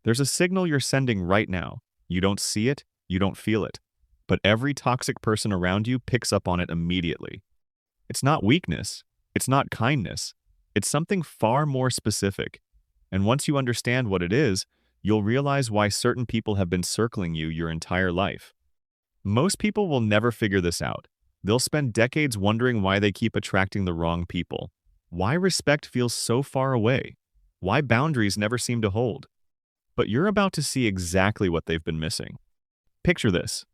There's a signal you're sending right now. You don't see it, you don't feel it, but every toxic person around you picks up on it immediately. It's not weakness, it's not kindness, it's something far more specific. And once you understand what it is, you'll realize why certain people have been circling you your entire life. Most people will never figure this out. They'll spend decades wondering why they keep attracting the wrong people, why respect feels so far away, why boundaries never seem to hold. But you're about to see exactly what they've been missing. Picture this.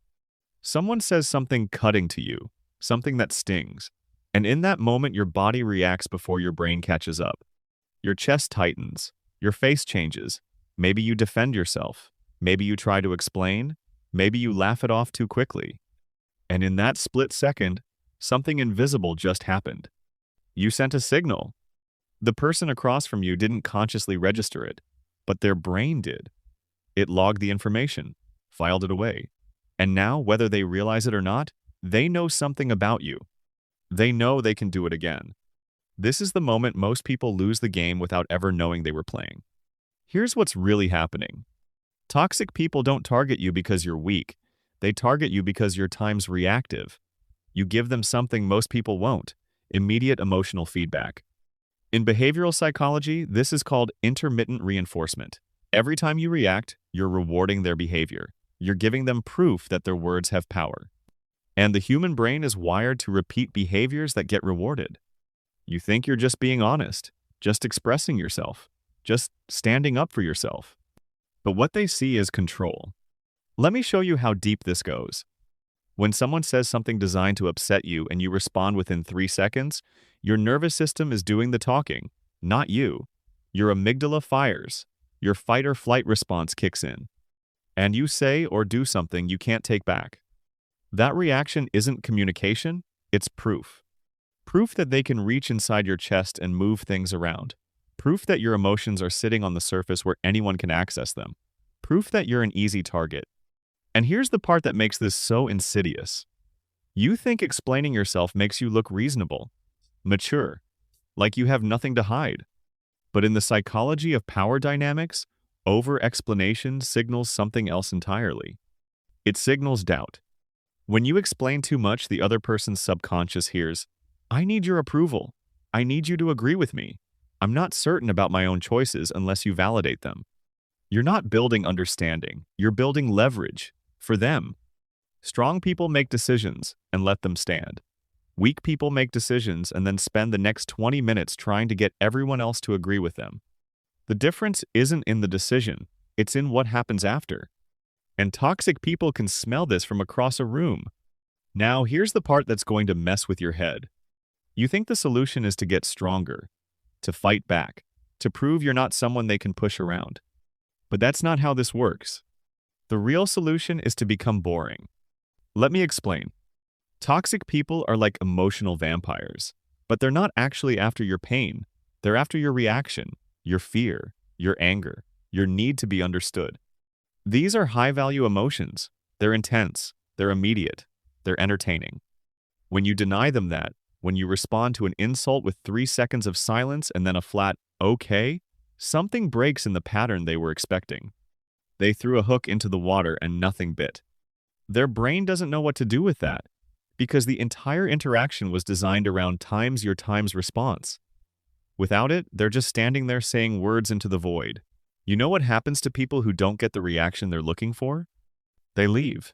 Someone says something cutting to you, something that stings, and in that moment your body reacts before your brain catches up. Your chest tightens, your face changes, maybe you defend yourself, maybe you try to explain, maybe you laugh it off too quickly. And in that split second, something invisible just happened. You sent a signal. The person across from you didn't consciously register it, but their brain did. It logged the information, filed it away, and now, whether they realize it or not, they know something about you. They know they can do it again. This is the moment most people lose the game without ever knowing they were playing. Here's what's really happening. Toxic people don't target you because you're weak. They target you because your time's reactive. You give them something most people won't: immediate emotional feedback. In behavioral psychology, this is called intermittent reinforcement. Every time you react, you're rewarding their behavior. You're giving them proof that their words have power. And the human brain is wired to repeat behaviors that get rewarded. You think you're just being honest, just expressing yourself, just standing up for yourself. But what they see is control. Let me show you how deep this goes. When someone says something designed to upset you and you respond within 3 seconds, your nervous system is doing the talking, not you. Your amygdala fires. Your fight or flight response kicks in. And you say or do something you can't take back. That reaction isn't communication, it's proof. Proof that they can reach inside your chest and move things around. Proof that your emotions are sitting on the surface where anyone can access them. Proof that you're an easy target. And here's the part that makes this so insidious. You think explaining yourself makes you look reasonable, mature, like you have nothing to hide. But in the psychology of power dynamics, over-explanation signals something else entirely. It signals doubt. When you explain too much, the other person's subconscious hears, "I need your approval. I need you to agree with me. I'm not certain about my own choices unless you validate them." You're not building understanding. You're building leverage for them. Strong people make decisions and let them stand. Weak people make decisions and then spend the next 20 minutes trying to get everyone else to agree with them. The difference isn't in the decision, it's in what happens after. And toxic people can smell this from across a room. Now, here's the part that's going to mess with your head. You think the solution is to get stronger, to fight back, to prove you're not someone they can push around. But that's not how this works. The real solution is to become boring. Let me explain. Toxic people are like emotional vampires, but they're not actually after your pain. They're after your reaction, your fear, your anger, your need to be understood. These are high-value emotions. They're intense, they're immediate, they're entertaining. When you deny them that, when you respond to an insult with 3 seconds of silence and then a flat, "okay," something breaks in the pattern they were expecting. They threw a hook into the water and nothing bit. Their brain doesn't know what to do with that, because the entire interaction was designed around times your time's response. Without it, they're just standing there saying words into the void. You know what happens to people who don't get the reaction they're looking for? They leave.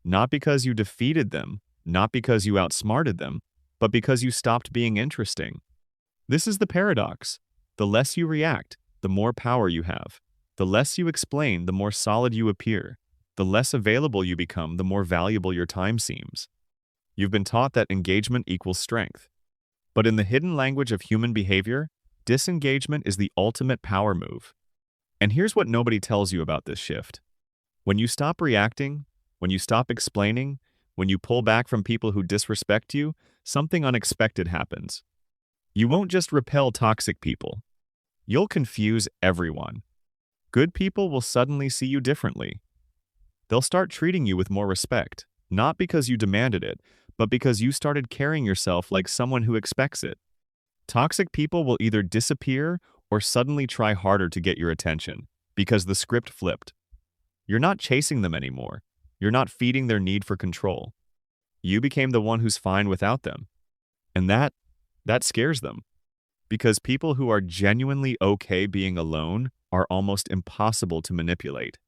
Not because you defeated them, not because you outsmarted them, but because you stopped being interesting. This is the paradox. The less you react, the more power you have. The less you explain, the more solid you appear. The less available you become, the more valuable your time seems. You've been taught that engagement equals strength. But in the hidden language of human behavior, disengagement is the ultimate power move. And here's what nobody tells you about this shift. When you stop reacting, when you stop explaining, when you pull back from people who disrespect you, something unexpected happens. You won't just repel toxic people. You'll confuse everyone. Good people will suddenly see you differently. They'll start treating you with more respect, not because you demanded it, but because you started carrying yourself like someone who expects it. Toxic people will either disappear or suddenly try harder to get your attention. Because the script flipped. You're not chasing them anymore. You're not feeding their need for control. You became the one who's fine without them. And that scares them. Because people who are genuinely okay being alone are almost impossible to manipulate.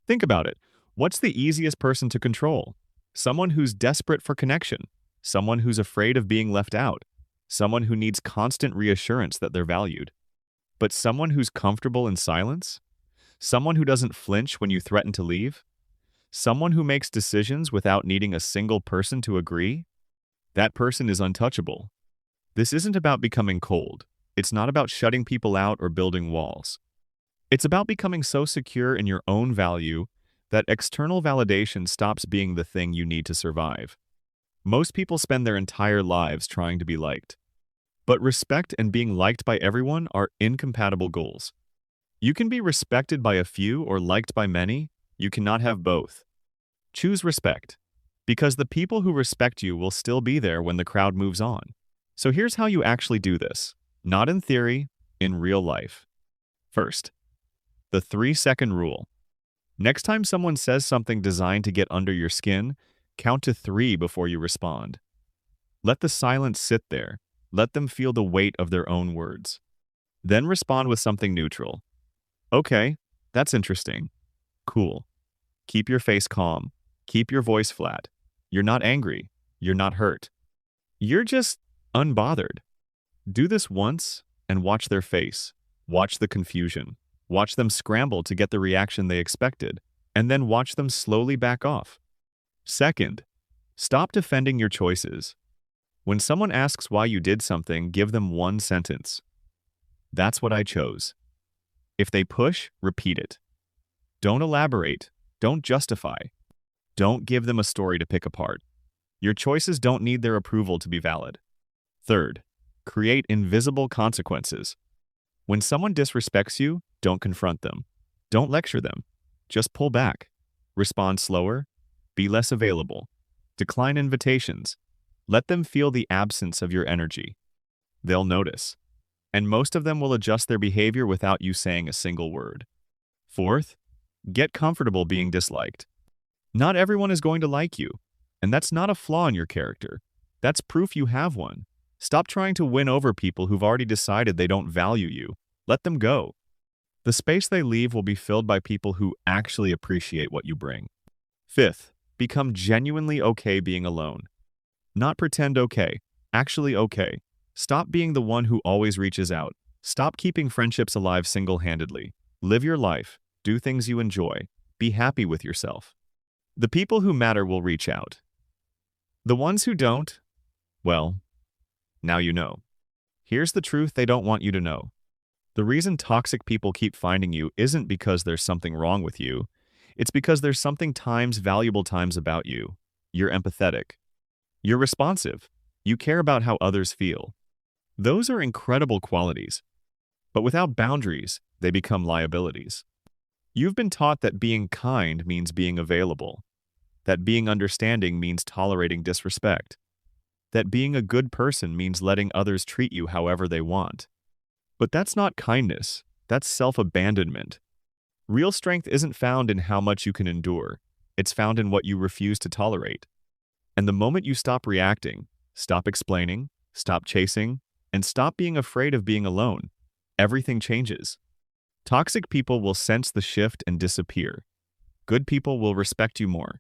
Think about it. What's the easiest person to control? Someone who's desperate for connection. Someone who's afraid of being left out. Someone who needs constant reassurance that they're valued. But someone who's comfortable in silence? Someone who doesn't flinch when you threaten to leave? Someone who makes decisions without needing a single person to agree? That person is untouchable. This isn't about becoming cold. It's not about shutting people out or building walls. It's about becoming so secure in your own value that external validation stops being the thing you need to survive. Most people spend their entire lives trying to be liked. But respect and being liked by everyone are incompatible goals. You can be respected by a few or liked by many. You cannot have both. Choose respect, because the people who respect you will still be there when the crowd moves on. So here's how you actually do this. Not in theory, in real life. First, the 3-second rule. Next time someone says something designed to get under your skin, count to 3 before you respond. Let the silence sit there. Let them feel the weight of their own words. Then respond with something neutral. Okay, that's interesting. Cool. Keep your face calm. Keep your voice flat. You're not angry. You're not hurt. You're just unbothered. Do this once and watch their face. Watch the confusion. Watch them scramble to get the reaction they expected, and then watch them slowly back off. Second, stop defending your choices. When someone asks why you did something, give them one sentence. That's what I chose. If they push, repeat it. Don't elaborate. Don't justify. Don't give them a story to pick apart. Your choices don't need their approval to be valid. Third, create invisible consequences. When someone disrespects you, don't confront them. Don't lecture them. Just pull back. Respond slower. Be less available. Decline invitations. Let them feel the absence of your energy. They'll notice. And most of them will adjust their behavior without you saying a single word. Fourth, get comfortable being disliked. Not everyone is going to like you, and that's not a flaw in your character. That's proof you have one. Stop trying to win over people who've already decided they don't value you. Let them go. The space they leave will be filled by people who actually appreciate what you bring. Fifth, become genuinely okay being alone. Not pretend okay, actually okay. Stop being the one who always reaches out. Stop keeping friendships alive single-handedly. Live your life. Do things you enjoy. Be happy with yourself. The people who matter will reach out. The ones who don't, well, now you know. Here's the truth they don't want you to know. The reason toxic people keep finding you isn't because there's something wrong with you. It's because there's something valuable times about you. You're empathetic. You're responsive. You care about how others feel. Those are incredible qualities. But without boundaries, they become liabilities. You've been taught that being kind means being available. That being understanding means tolerating disrespect. That being a good person means letting others treat you however they want. But that's not kindness. That's self-abandonment. Real strength isn't found in how much you can endure. It's found in what you refuse to tolerate. And the moment you stop reacting, stop explaining, stop chasing, and stop being afraid of being alone, everything changes. Toxic people will sense the shift and disappear. Good people will respect you more.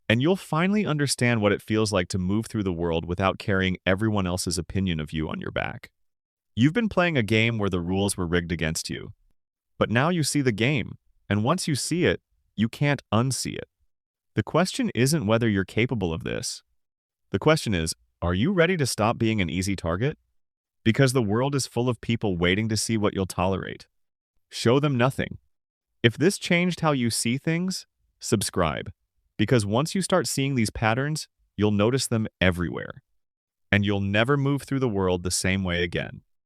And you'll finally understand what it feels like to move through the world without carrying everyone else's opinion of you on your back. You've been playing a game where the rules were rigged against you. But now you see the game, and once you see it, you can't unsee it. The question isn't whether you're capable of this. The question is, are you ready to stop being an easy target? Because the world is full of people waiting to see what you'll tolerate. Show them nothing. If this changed how you see things, subscribe. Because once you start seeing these patterns, you'll notice them everywhere. And you'll never move through the world the same way again.